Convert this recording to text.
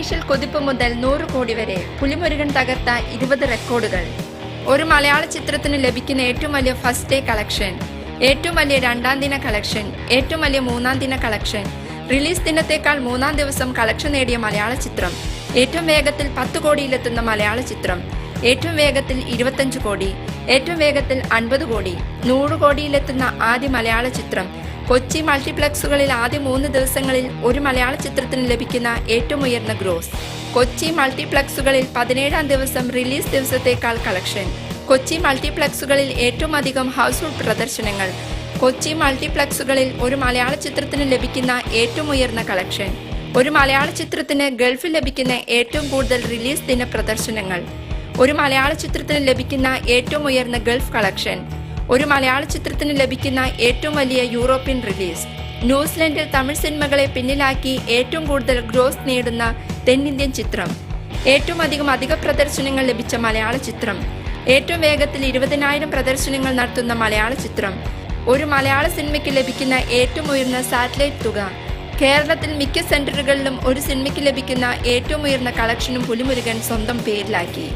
Initial കുതിപ്പ് മുതൽ 100 കോടി വരെ പുലിമുരുകൻ തകർത്ത 20 റെക്കോർഡുകൾ. ഒരു മലയാള ചിത്രത്തിന് ലഭിക്കുന്ന ഏറ്റവും വലിയ ഫസ്റ്റ് ഡേ കളക്ഷൻ, ഏറ്റവും വലിയ രണ്ടാം ദിന കളക്ഷൻ, ഏറ്റവും വലിയ മൂന്നാം ദിന കളക്ഷൻ, റിലീസ് ദിനത്തേക്കാൾ 3-ാം ദിവസം കളക്ഷൻ നേടിയ മലയാള ചിത്രം, ഏറ്റവും വേഗത്തിൽ 10 കോടിയിലെത്തുന്ന മലയാള ചിത്രം, ഏറ്റവും വേഗത്തിൽ 25 കോടി, ഏറ്റവും വേഗത്തിൽ 50 കോടി, 100 കോടിയിലെത്തുന്ന ആദ്യ മലയാള ചിത്രം, കൊച്ചി മൾട്ടിപ്ലക്സുകളിൽ ആദ്യ 3 ദിവസങ്ങളിൽ ഒരു മലയാള ചിത്രത്തിന് ലഭിക്കുന്ന ഏറ്റവും ഉയർന്ന ഗ്രോസ്, കൊച്ചി മൾട്ടിപ്ലക്സുകളിൽ 17-ാം ദിവസം റിലീസ് ദിവസത്തേക്കാൾ കളക്ഷൻ, കൊച്ചി മൾട്ടിപ്ലക്സുകളിൽ ഏറ്റവും അധികം ഹൗസ് ഹോൾഡ് പ്രദർശനങ്ങൾ, കൊച്ചി മൾട്ടിപ്ലക്സുകളിൽ ഒരു മലയാള ചിത്രത്തിന് ലഭിക്കുന്ന ഏറ്റവും ഉയർന്ന കളക്ഷൻ, ഒരു മലയാള ചിത്രത്തിന് ഗൾഫിൽ ലഭിക്കുന്ന ഏറ്റവും കൂടുതൽ റിലീസ് ദിന പ്രദർശനങ്ങൾ, ഒരു മലയാള ചിത്രത്തിന് ലഭിക്കുന്ന ഏറ്റവും ഉയർന്ന ഗൾഫ് കളക്ഷൻ, ഒരു മലയാള ചിത്രത്തിന് ലഭിക്കുന്ന ഏറ്റവും വലിയ യൂറോപ്യൻ റിലീസ്, ന്യൂസിലൻഡിൽ തമിഴ് സിനിമകളെ പിന്നിലാക്കി ഏറ്റവും കൂടുതൽ ഗ്രോസ് നേടുന്ന തെന്നിന്ത്യൻ ചിത്രം, ഏറ്റവും അധിക പ്രദർശനങ്ങൾ ലഭിച്ച മലയാള ചിത്രം, ഏറ്റവും വേഗത്തിൽ 20,000 പ്രദർശനങ്ങൾ നടത്തുന്ന മലയാള ചിത്രം, ഒരു മലയാള സിനിമയ്ക്ക് ലഭിക്കുന്ന ഏറ്റവും ഉയർന്ന സാറ്റലൈറ്റ് തുക, കേരളത്തിൽ മിക്ക സെന്ററുകളിലും ഒരു സിനിമയ്ക്ക് ലഭിക്കുന്ന ഏറ്റവും ഉയർന്ന കളക്ഷനും പുലിമുരുകൻ സ്വന്തം പേരിലാക്കി.